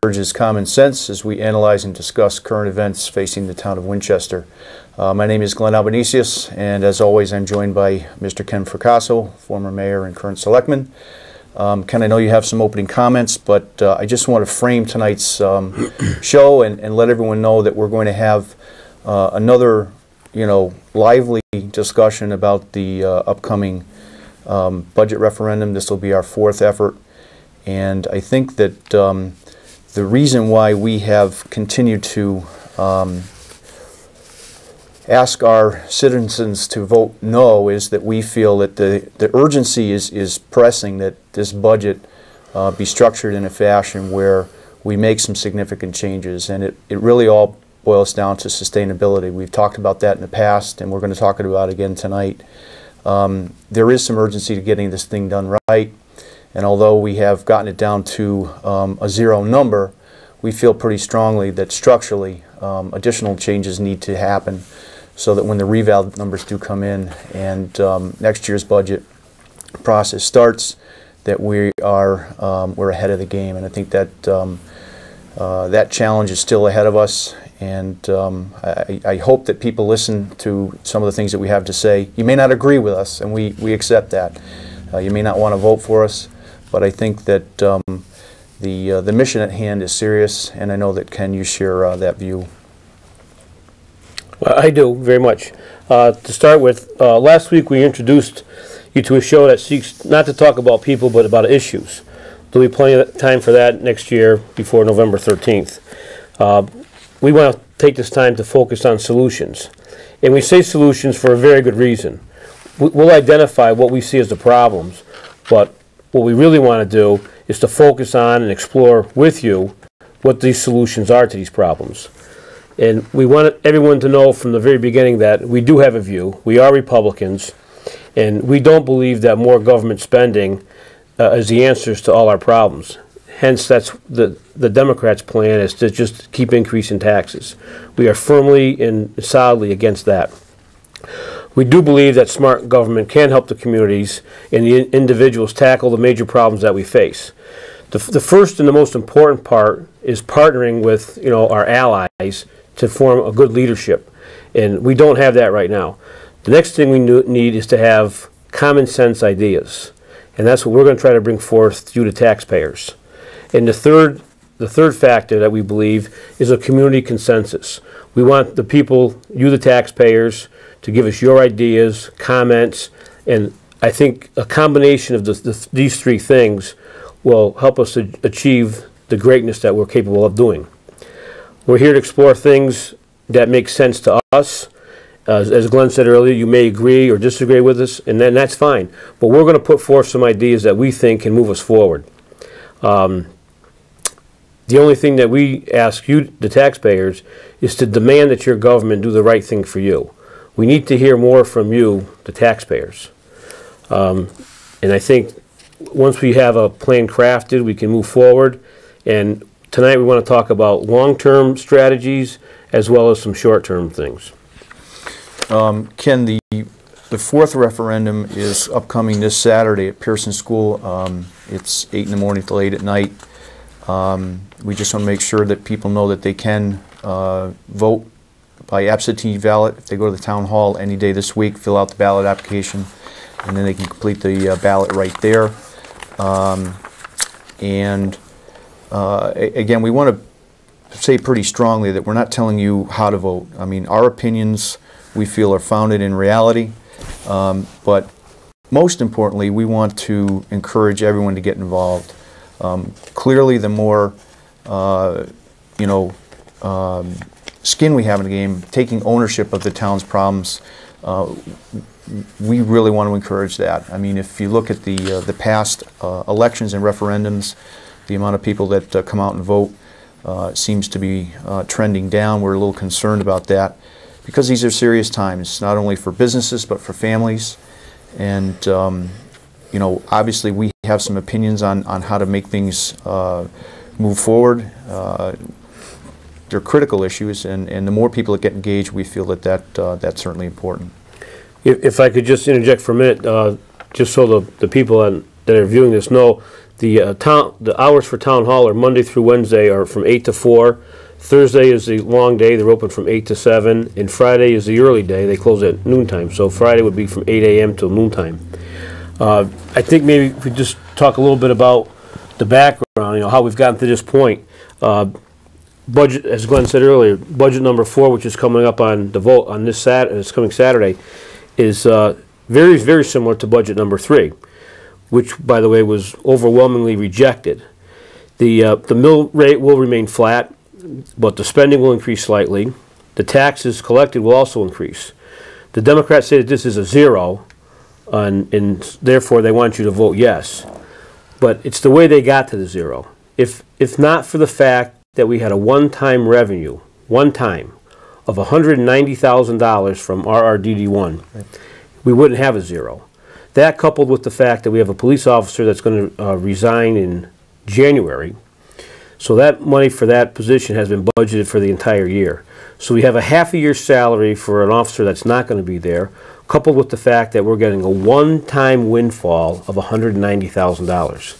encourages common sense as we analyze and discuss current events facing the town of Winchester. My name is Glenn Albanesius, and as always I'm joined by Mr. Ken Fracasso, former mayor and current selectman. Ken, I know you have some opening comments, but I just want to frame tonight's show and let everyone know that we're going to have another, lively discussion about the upcoming budget referendum. This will be our fourth effort, and I think that the reason why we have continued to ask our citizens to vote no is that we feel that the urgency is pressing that this budget be structured in a fashion where we make some significant changes, and it really all boils down to sustainability. We've talked about that in the past, and we're going to talk about it again tonight. There is some urgency to getting this thing done right, and although we have gotten it down to a zero number, we feel pretty strongly that structurally additional changes need to happen so that when the reval numbers do come in and next year's budget process starts, that we're ahead of the game. And I think that that challenge is still ahead of us, and I hope that people listen to some of the things that we have to say. You may not agree with us, and we accept that. You may not want to vote for us, but I think that the mission at hand is serious, and I know that, Ken, you share that view. Well, I do, very much. To start with, last week we introduced you to a show that seeks not to talk about people but about issues. There'll be plenty of time for that next year before November 13th. We want to take this time to focus on solutions. And we say solutions for a very good reason. We'll identify what we see as the problems, but what we really want to do is to focus on and explore with you what these solutions are to these problems. And we want everyone to know from the very beginning that we do have a view. We are Republicans, and we don't believe that more government spending is the answers to all our problems. Hence, that's the Democrats' plan, is to just keep increasing taxes. We are firmly and solidly against that. We do believe that smart government can help the communities and the individuals tackle the major problems that we face. The first and the most important part is partnering with our allies to form a good leadership, and we don't have that right now. The next thing we need is to have common sense ideas, and that's what we're going to try to bring forth through the taxpayers. And the third factor that we believe is a community consensus. We want the people, you the taxpayers, to give us your ideas, comments, and I think a combination of these three things will help us to achieve the greatness that we're capable of doing. We're here to explore things that make sense to us. As Glenn said earlier, you may agree or disagree with us, and then that's fine. But we're going to put forth some ideas that we think can move us forward. The only thing that we ask you, the taxpayers, is to demand that your government do the right thing for you. We need to hear more from you, the taxpayers. And I think once we have a plan crafted, we can move forward. And tonight we want to talk about long-term strategies as well as some short-term things. Ken, the fourth referendum is upcoming this Saturday at Pearson School. It's 8 in the morning till 8 at night. We just want to make sure that people know that they can vote by absentee ballot if they go to the town hall any day this week, fill out the ballot application, and then they can complete the ballot right there. Again, we want to say pretty strongly that we're not telling you how to vote. I mean, our opinions, we feel, are founded in reality, but most importantly, we want to encourage everyone to get involved. Clearly, the more skin we have in the game, taking ownership of the town's problems, we really want to encourage that. I mean, if you look at the past elections and referendums, the amount of people that come out and vote seems to be trending down. We're a little concerned about that because these are serious times, not only for businesses but for families. And obviously we have some opinions on how to make things move forward. They're critical issues, and the more people that get engaged, we feel that that's certainly important. If I could just interject for a minute, just so the people that are viewing this know, the hours for town hall are Monday through Wednesday are from 8 to 4. Thursday is the long day. They're open from 8 to 7. And Friday is the early day. They close at noontime. So Friday would be from 8 a.m. till noontime. I think maybe if we just talk a little bit about the background, you know, how we've gotten to this point. Budget, as Glenn said earlier, budget number 4, which is coming up on the vote on this coming Saturday, is very, very similar to budget number 3, which, by the way, was overwhelmingly rejected. The mill rate will remain flat, but the spending will increase slightly. The taxes collected will also increase. The Democrats say that this is a 0, and therefore they want you to vote yes. But it's the way they got to the 0. If not for the fact that we had a one-time revenue, of $190,000 from RRDD1, right, we wouldn't have a 0. That, coupled with the fact that we have a police officer that's going to resign in January, so that money for that position has been budgeted for the entire year. So we have a half a year's salary for an officer that's not going to be there, coupled with the fact that we're getting a one-time windfall of $190,000.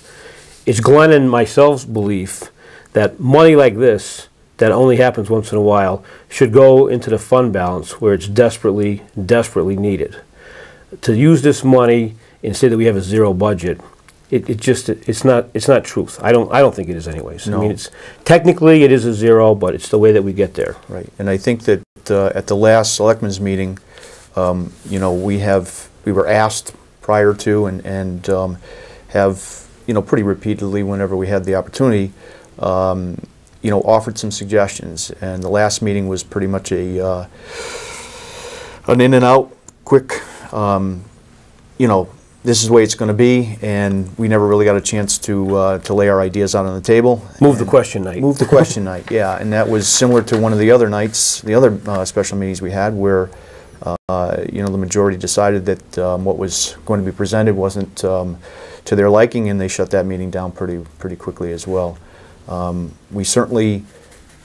It's Glenn and myself's belief that money like this, that only happens once in a while, should go into the fund balance where it's desperately, desperately needed. To use this money and say that we have a 0 budget, it's not truth. I don't think it is anyways. No. I mean, technically it is a 0, but it's the way that we get there. Right. And I think that at the last selectmen's meeting, you know, we were asked prior to and have, you know, pretty repeatedly whenever we had the opportunity, you know, offered some suggestions. And the last meeting was pretty much an in and out, quick, you know, this is the way it's going to be, and we never really got a chance to lay our ideas out on the table. Move the question night. Move the question night, yeah. And that was similar to one of the other nights, the other special meetings we had, where you know, the majority decided that what was going to be presented wasn't to their liking, and they shut that meeting down pretty quickly as well. We certainly,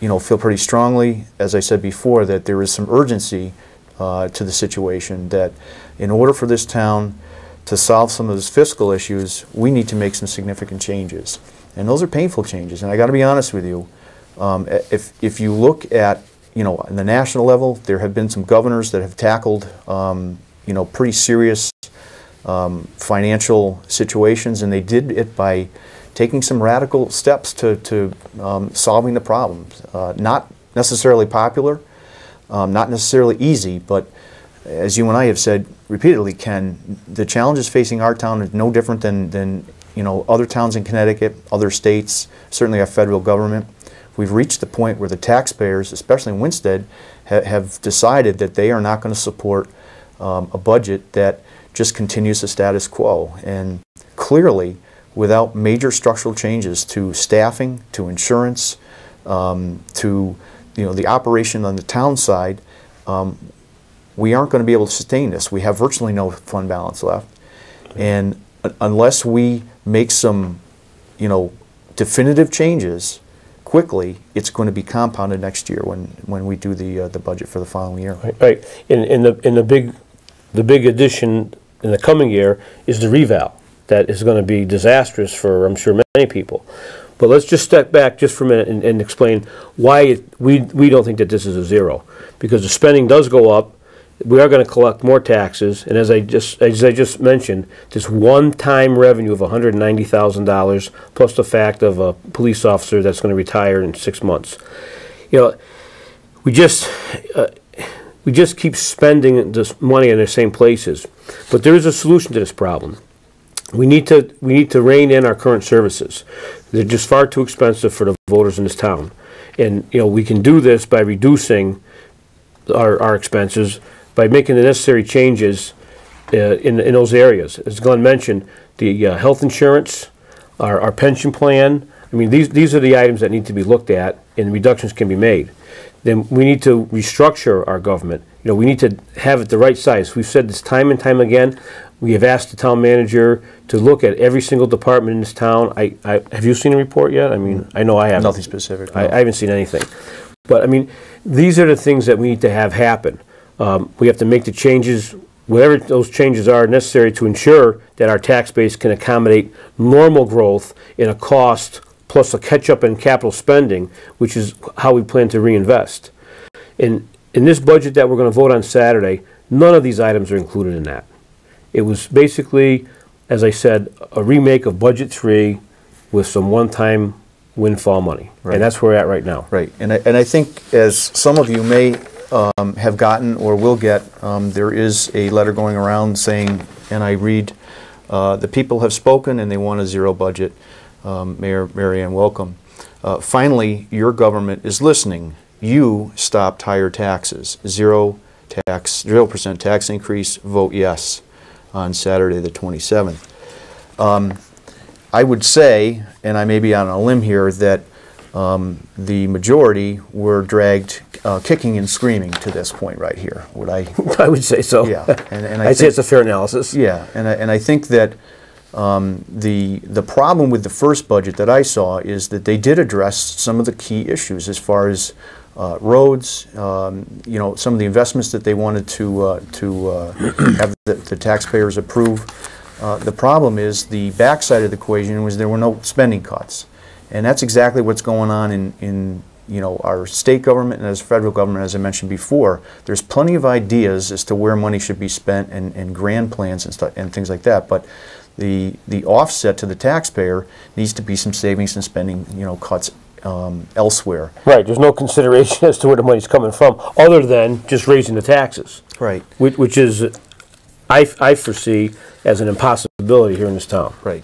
you know, feel pretty strongly, as I said before, that there is some urgency to the situation, that in order for this town to solve some of those fiscal issues, we need to make some significant changes. And those are painful changes. And I got to be honest with you, if you look at, you know, on the national level, there have been some governors that have tackled, you know, pretty serious financial situations, and they did it by taking some radical steps to solving the problems. Not necessarily popular, not necessarily easy, but as you and I have said repeatedly, Ken, the challenges facing our town are no different than you know, other towns in Connecticut, other states, certainly our federal government. We've reached the point where the taxpayers, especially in Winsted, have decided that they are not going to support a budget that just continues the status quo. And clearly, without major structural changes to staffing, to insurance, to, you know, the operation on the town side, we aren't going to be able to sustain this. We have virtually no fund balance left, and unless we make some, you know, definitive changes quickly, it's going to be compounded next year when we do the budget for the following year. Right. In the big addition in the coming year is the reval. That is going to be disastrous for, I'm sure, many people. But let's just step back just for a minute and explain why we don't think that this is a 0. Because the spending does go up. We are going to collect more taxes, and as I just mentioned, this one-time revenue of $190,000 plus the fact of a police officer that's going to retire in 6 months. You know, we just keep spending this money in the same places. But there is a solution to this problem. We need to rein in our current services. They're just far too expensive for the voters in this town, and you know, we can do this by reducing our expenses, by making the necessary changes in those areas. As Glenn mentioned, the health insurance, our pension plan. I mean, these are the items that need to be looked at, and reductions can be made. Then we need to restructure our government. You know, we need to have it the right size. We've said this time and time again. We have asked the town manager to look at every single department in this town. Have you seen a report yet? I mean, I know I haven't. Nothing specific. No. I haven't seen anything. But I mean, these are the things that we need to have happen. We have to make the changes whatever those changes are necessary to ensure that our tax base can accommodate normal growth in a cost plus a catch-up in capital spending, which is how we plan to reinvest. In this budget that we're going to vote on Saturday, none of these items are included in that. It was basically, as I said, a remake of Budget 3 with some one-time windfall money. Right. And that's where we're at right now. Right, and I think as some of you may have gotten or will get, there is a letter going around saying, and I read, the people have spoken and they want a zero budget. Mayor Mary Ann Welcome. Finally, your government is listening. You stopped higher taxes. 0% tax increase, vote yes on Saturday the 27th. I would say, and I may be on a limb here, that the majority were dragged kicking and screaming to this point right here. Would I? I would say so. Yeah, and I'd say it's a fair analysis. Yeah, and I think that the problem with the first budget that I saw is that they did address some of the key issues as far as roads, you know, some of the investments that they wanted to have the taxpayers approve. The problem is the backside of the equation was there were no spending cuts, and that's exactly what's going on in you know, our state government and as federal government. As I mentioned before, there's plenty of ideas as to where money should be spent and grand plans and stuff and things like that, but the offset to the taxpayer needs to be some savings and spending, you know, cuts elsewhere. Right, there's no consideration as to where the money's coming from other than just raising the taxes. Right. Which is, I foresee as an impossibility here in this town. Right.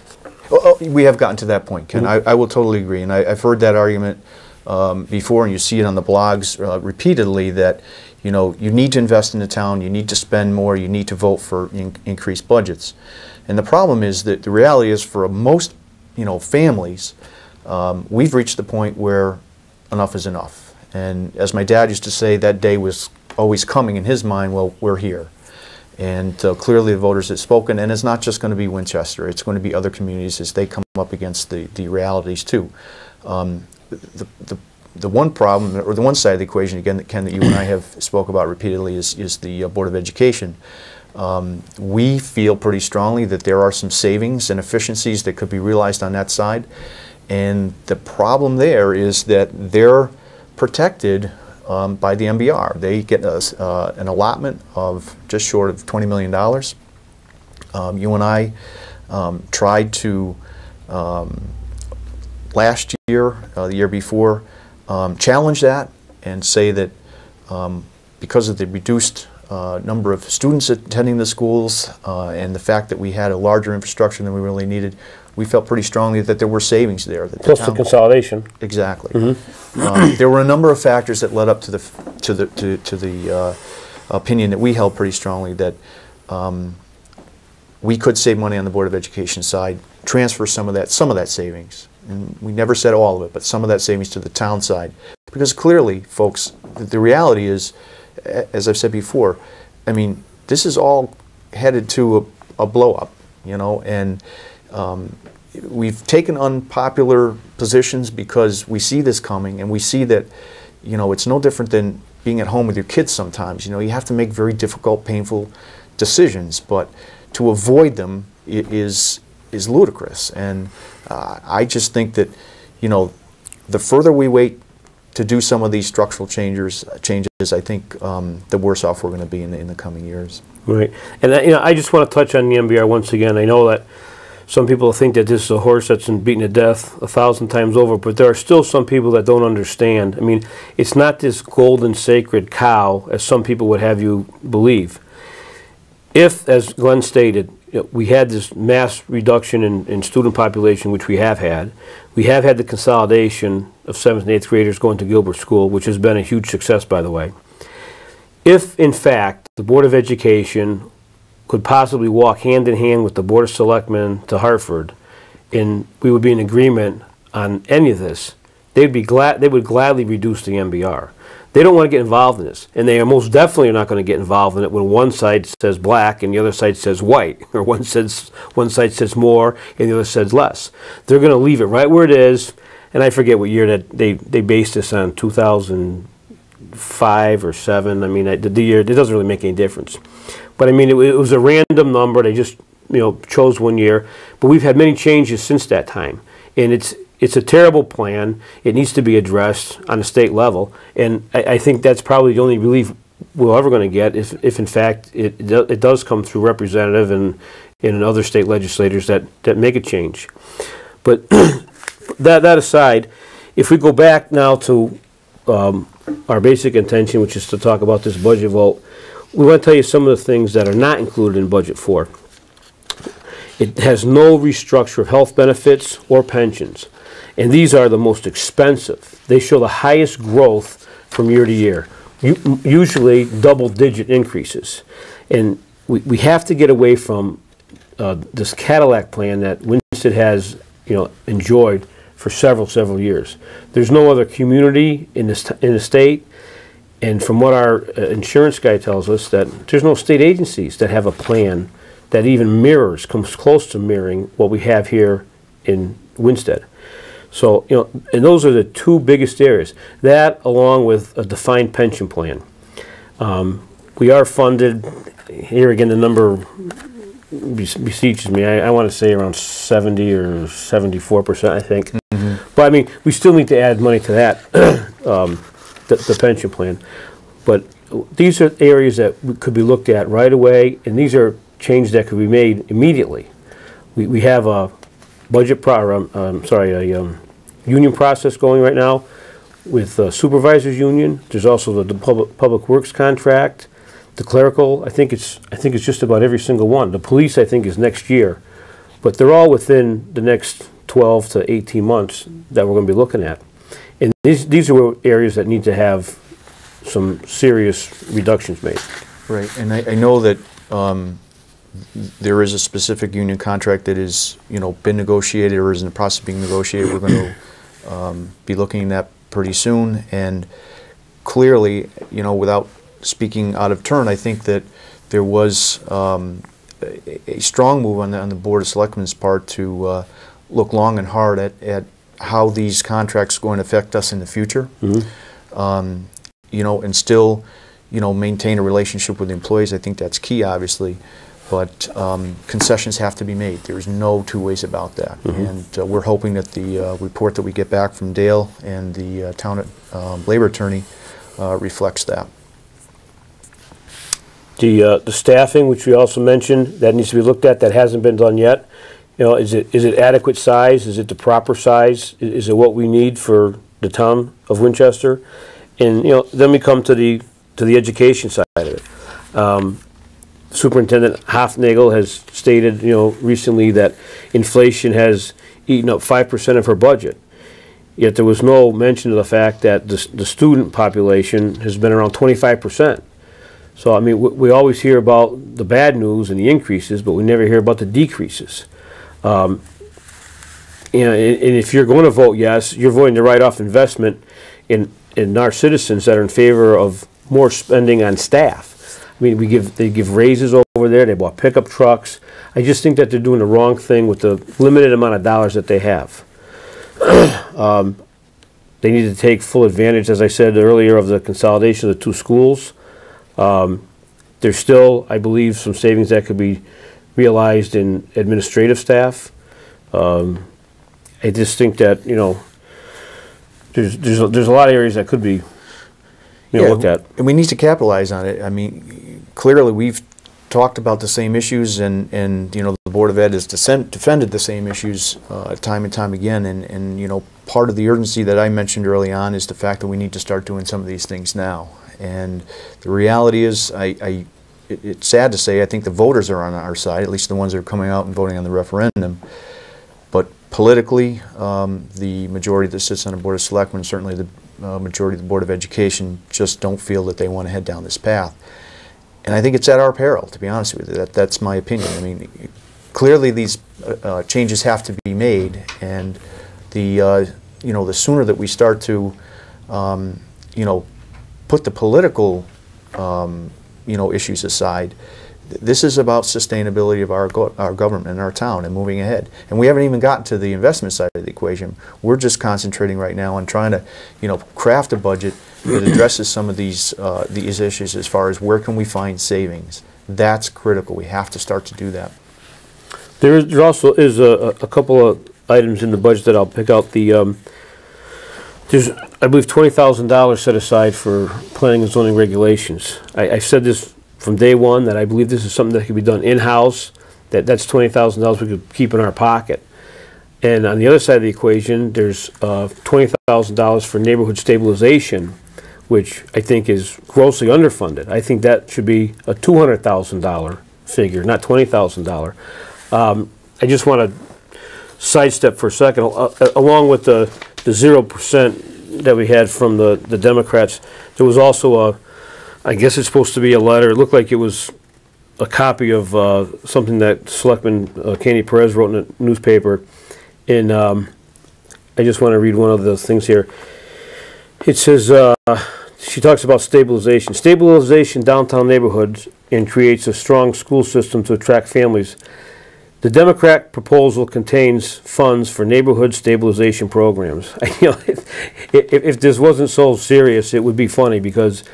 We have gotten to that point, Ken. I will totally agree, and I've heard that argument before, and you see it on the blogs repeatedly, that you know, you need to invest in the town, you need to spend more, you need to vote for increased budgets. And the problem is that the reality is, for most, you know, families, we've reached the point where enough is enough. And as my dad used to say, that day was always coming in his mind. Well, we're here. And clearly the voters have spoken, and it's not just going to be Winchester, it's going to be other communities as they come up against the realities too. The one problem, or the one side of the equation, again, that Ken, that you and I have spoke about repeatedly, is the Board of Education. We feel pretty strongly that there are some savings and efficiencies that could be realized on that side, and the problem there is that they're protected by the MBR. They get an allotment of just short of $20 million. You and I tried to, last year, the year before, challenge that and say that because of the reduced number of students attending the schools and the fact that we had a larger infrastructure than we really needed, we felt pretty strongly that there were savings there. That Plus the consolidation. Exactly. There were a number of factors that led up to the opinion that we held pretty strongly, that we could save money on the Board of Education side, transfer some of that savings. And we never said all of it, but some of that savings to the town side. Because clearly, folks, the reality is, as I've said before, I mean, this is all headed to a blow-up, you know, and we've taken unpopular positions because we see this coming, and we see that, you know, it's no different than being at home with your kids sometimes. You know, you have to make very difficult, painful decisions, but to avoid them is ludicrous. And I just think that, you know, the further we wait to do some of these structural changes, I think the worse off we're going to be in the coming years. Right. And you know, I just want to touch on the MBR once again. I know that some people think that this is a horse that's been beaten to death 1,000 times over, but there are still some people that don't understand. I mean, it's not this golden sacred cow as some people would have you believe. If, as Glenn stated, you know, we had this mass reduction in student population, which we have had the consolidation of 7th and 8th graders going to Gilbert School, which has been a huge success, by the way. If, in fact, the Board of Education could possibly walk hand in hand with the Board of Selectmen to Hartford, and we would be in agreement on any of this, they would gladly reduce the MBR. They don't want to get involved in this, and they are most definitely not going to get involved in it when one side says black and the other side says white, or one side says more and the other says less. They're going to leave it right where it is, and I forget what year that they based this on, 2005 or 7. I mean, the year, it doesn't really make any difference. But I mean, it was a random number. They just, chose one year. But we've had many changes since that time. And it's a terrible plan. It needs to be addressed on a state level. And I think that's probably the only relief we're ever going to get if in fact it does come through representative and other state legislators that make a change. But that aside, if we go back now to our basic intention, which is to talk about this budget vote, we want to tell you some of the things that are not included in Budget 4. It has no restructure of health benefits or pensions, and these are the most expensive. They show the highest growth from year to year, usually double-digit increases. And we have to get away from this Cadillac plan that Winsted has enjoyed for several years. There's no other community in the state, and from what our insurance guy tells us, that there's no state agencies that have a plan that even comes close to mirroring what we have here in Winsted. So, and those are the two biggest areas. That, along with a defined pension plan. We are funded, here again the number beseeches me, I want to say around 70 or 74%, I think. Mm-hmm. But I mean, we still need to add money to that, the pension plan. But these are areas that could be looked at right away, and these are changes that could be made immediately. We have a budget union process going right now with supervisors union. There's also the public works contract, the clerical. I think it's just about every single one. The police, I think, is next year, but they're all within the next 12 to 18 months that we're going to be looking at. And these are areas that need to have some serious reductions made. Right, and I know that there is a specific union contract that is, been negotiated or is in the process of being negotiated. We're going to be looking at that pretty soon, and clearly, without speaking out of turn, I think that there was a strong move on the Board of Selectmen's part to look long and hard at how these contracts are going to affect us in the future. Mm-hmm. And still, maintain a relationship with the employees. I think that's key, obviously. But concessions have to be made. There's no two ways about that. Mm-hmm. And we're hoping that the report that we get back from Dale and the town labor attorney reflects that. The staffing, which we also mentioned, that needs to be looked at. That hasn't been done yet. Is it adequate size? Is it the proper size? Is it what we need for the town of Winchester? And then we come to the education side of it. Superintendent Hofnagel has stated, recently that inflation has eaten up 5% of her budget. Yet there was no mention of the fact that the student population has been around 25%. So I mean, we always hear about the bad news and the increases, but we never hear about the decreases. And if you're going to vote yes, you're voting to write off investment in our citizens that are in favor of more spending on staff. I mean, they give raises over there. They bought pickup trucks. I just think that they're doing the wrong thing with the limited amount of dollars that they have. They need to take full advantage, as I said earlier, of the consolidation of the two schools. There's still, I believe, some savings that could be realized in administrative staff. I just think that there's a lot of areas that could be looked at. And we need to capitalize on it. I mean, clearly we've talked about the same issues, and the Board of Ed has defended the same issues time and time again. And part of the urgency that I mentioned early on is the fact that we need to start doing some of these things now. And the reality is, it's sad to say, I think the voters are on our side, at least the ones that are coming out and voting on the referendum. But politically, the majority that sits on the Board of Selectmen, certainly the majority of the Board of Education, just don't feel that they want to head down this path. And I think it's at our peril, to be honest with you. That's my opinion. I mean, clearly these changes have to be made, and the sooner that we start to put the political issues aside, this is about sustainability of our government and our town and moving ahead. And we haven't even gotten to the investment side of the equation. We're just concentrating right now on trying to, craft a budget that addresses some of these issues as far as where can we find savings. That's critical. We have to start to do that. There also is a couple of items in the budget that I'll pick out. There's, I believe, $20,000 set aside for planning and zoning regulations. I said this from day one, that I believe this is something that can be done in-house, that's $20,000 we could keep in our pocket. And on the other side of the equation, there's $20,000 for neighborhood stabilization, which I think is grossly underfunded. I think that should be a $200,000 figure, not $20,000. I just want to sidestep for a second, along with the 0% that we had from the Democrats. There was also I guess it's supposed to be a letter. It looked like it was a copy of something that Selectman Candy Perez wrote in a newspaper. And I just want to read one of the things here. It says, she talks about stabilization. Stabilization downtown neighborhoods and creates a strong school system to attract families. The Democrat proposal contains funds for neighborhood stabilization programs. You know, if this wasn't so serious, it would be funny, because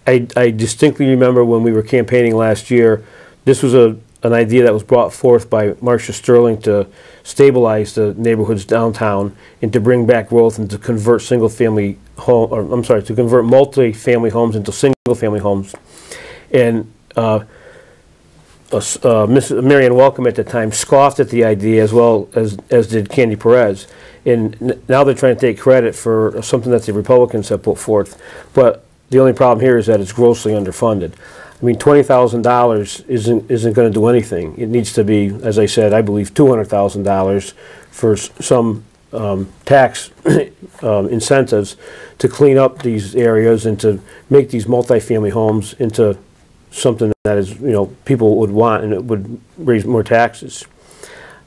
I distinctly remember when we were campaigning last year, this was an idea that was brought forth by Marcia Sterling to stabilize the neighborhoods downtown and to bring back growth and to convert single-family home, or I'm sorry, to convert multi-family homes into single-family homes. And Mrs. Marianne Welcome at the time scoffed at the idea, as well as did Candy Perez. And now they're trying to take credit for something that the Republicans have put forth. But the only problem here is that it's grossly underfunded. I mean, $20,000 isn't going to do anything. It needs to be, as I said, I believe $200,000 for some tax incentives to clean up these areas and to make these multifamily homes into something that is, you know, people would want, and it would raise more taxes.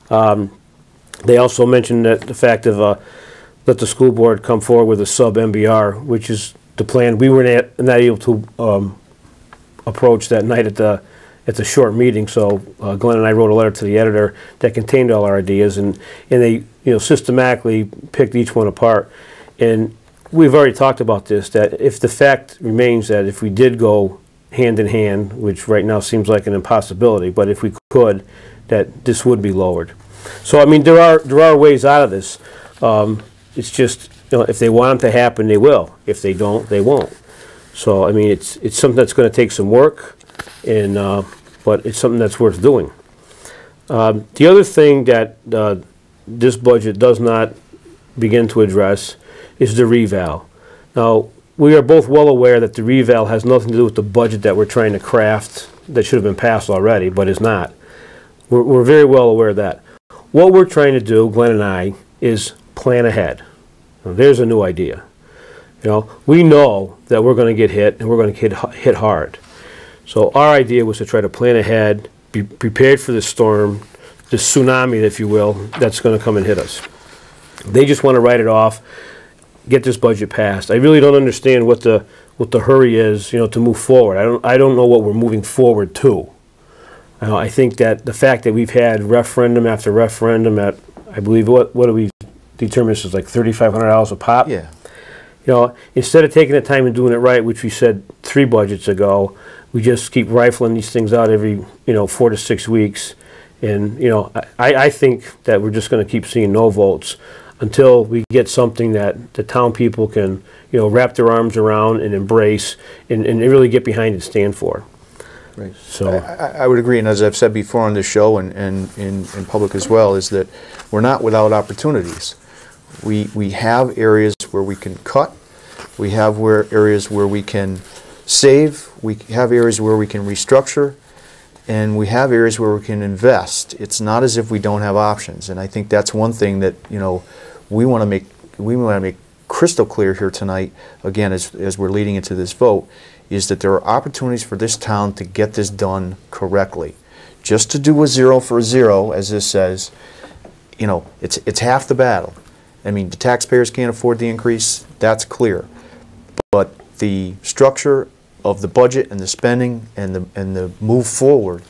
They also mentioned that the fact of let the school board come forward with a sub-MBR, which is the plan we were not able to approach that night at the short meeting. So Glenn and I wrote a letter to the editor that contained all our ideas, and they, you know, systematically picked each one apart. And we've already talked about this, that if the fact remains that if we did go hand in hand, which right now seems like an impossibility, but if we could, that this would be lowered. So I mean, there are ways out of this. It's just, you know, if they want it to happen, they will. If they don't, they won't. So I mean, it's something that's going to take some work, and but it's something that's worth doing. The other thing that this budget does not begin to address is the reval. Now, we are both well aware that the reval has nothing to do with the budget that we're trying to craft that should have been passed already, but is not. We're very well aware of that. What we're trying to do, Glenn and I, is plan ahead. Now, there's a new idea. You know, we know that we're going to get hit, and we're going to get hit hard. So our idea was to try to plan ahead, be prepared for the storm, the tsunami, if you will, that's going to come and hit us. They just want to write it off, get this budget passed. I really don't understand what the hurry is, you know, to move forward. I don't know what we're moving forward to. I think that the fact that we've had referendum after referendum at, I believe, what do we determine this is like $3,500 a pop? Yeah. You know, instead of taking the time and doing it right, which we said 3 budgets ago, we just keep rifling these things out every, you know, 4 to 6 weeks. And, you know, I think that we're just going to keep seeing no votes until we get something that the town people can, you know, wrap their arms around and embrace and really get behind and stand for. Right. So I would agree, and as I've said before on this show and in public as well, is that we're not without opportunities. We have areas where we can cut. We have areas where we can save. We have areas where we can restructure. And we have areas where we can invest. It's not as if we don't have options. And I think that's one thing that, you know, we want to make crystal clear here tonight, again, as we're leading into this vote, is that there are opportunities for this town to get this done correctly. Just to do a 0 for a 0, as this says, you know, it's half the battle. I mean, the taxpayers can't afford the increase, that's clear. But the structure of the budget and the spending and the move forward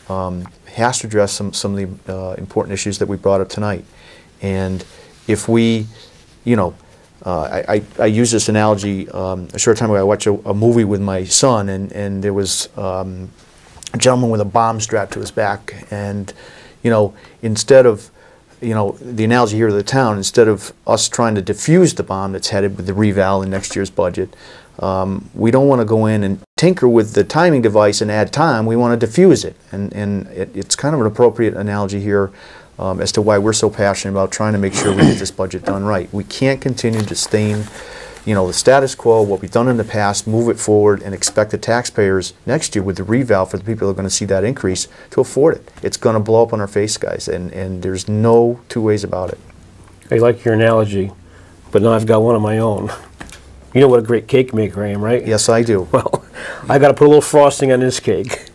has to address some of the important issues that we brought up tonight. And if we, you know, I use this analogy a short time ago. I watched a movie with my son, and there was a gentleman with a bomb strapped to his back. And, you know, instead of, you know, the analogy here of the town, instead of us trying to defuse the bomb that's headed with the reval in next year's budget, we don't want to go in and tinker with the timing device and add time. We want to diffuse it. And it's kind of an appropriate analogy here as to why we're so passionate about trying to make sure we get this budget done right. We can't continue to stain, you know, the status quo, what we've done in the past, move it forward, and expect the taxpayers next year with the reval for the people who are going to see that increase to afford it. It's going to blow up on our face, guys, and there's no two ways about it. I like your analogy, but now I've got one of my own. You know what a great cake maker I am, right? Yes, I do. Well, I got to put a little frosting on this cake.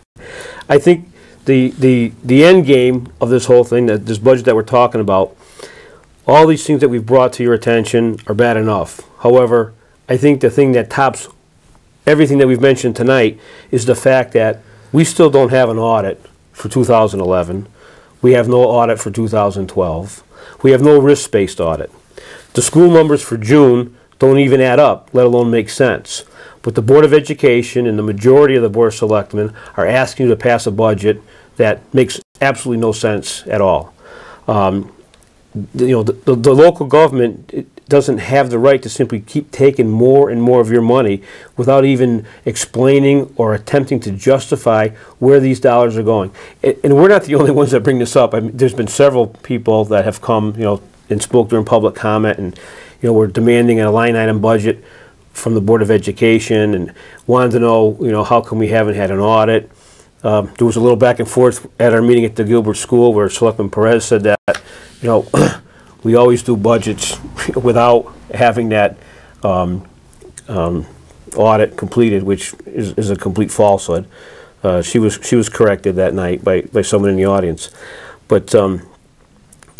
I think the end game of this whole thing, that this budget that we're talking about, all these things that we've brought to your attention are bad enough. However, I think the thing that tops everything that we've mentioned tonight is the fact that we still don't have an audit for 2011. We have no audit for 2012. We have no risk-based audit. The school numbers for June don't even add up, let alone make sense. But the Board of Education and the majority of the Board of Selectmen are asking you to pass a budget that makes absolutely no sense at all. You know, the local government doesn't have the right to simply keep taking more and more of your money without even explaining or attempting to justify where these dollars are going. And we're not the only ones that bring this up. I mean, there's been several people that have come, you know, and spoke during public comment, and you know, we're demanding a line item budget from the Board of Education and wanted to know, you know, how come we haven't had an audit. There was a little back and forth at our meeting at the Gilbert School where Selectman Perez said that, you know, we always do budgets without having that audit completed, which is a complete falsehood. She was corrected that night by someone in the audience. But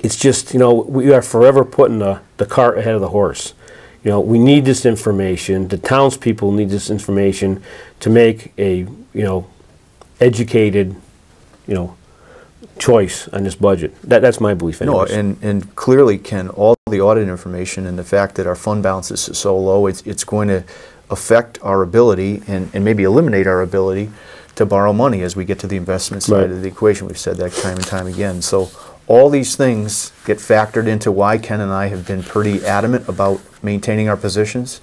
it's just, you know, we are forever putting the cart ahead of the horse. You know, we need this information. The townspeople need this information to make a, you know, educated, you know, choice on this budget. That's my belief anyways. No, and clearly, Ken, all the audit information and the fact that our fund balance is so low, it's going to affect our ability and maybe eliminate our ability to borrow money as we get to the investment side of the equation. We've said that time and time again. So all these things get factored into why Ken and I have been pretty adamant about maintaining our positions.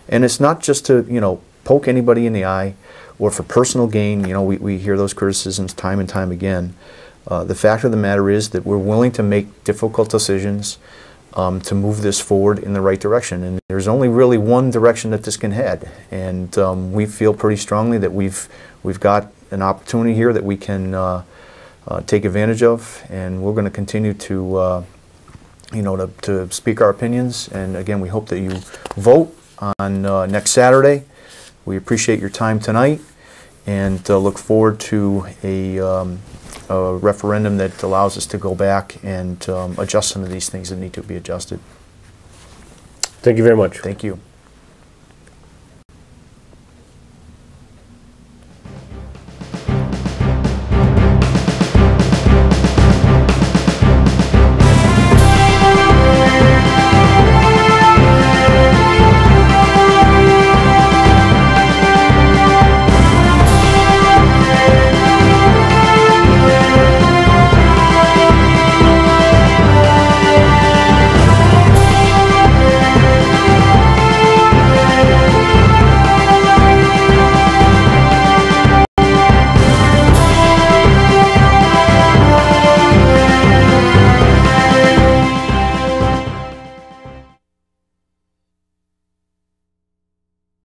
And it's not just to, you know, poke anybody in the eye or for personal gain. You know, we hear those criticisms time and time again. The fact of the matter is that we're willing to make difficult decisions to move this forward in the right direction. And there's only really one direction that this can head. And we feel pretty strongly that we've got an opportunity here that we can take advantage of. And we're going to continue to, you know, to speak our opinions. And again, we hope that you vote on next Saturday. We appreciate your time tonight and look forward to a referendum that allows us to go back and adjust some of these things that need to be adjusted. Thank you very much. Thank you.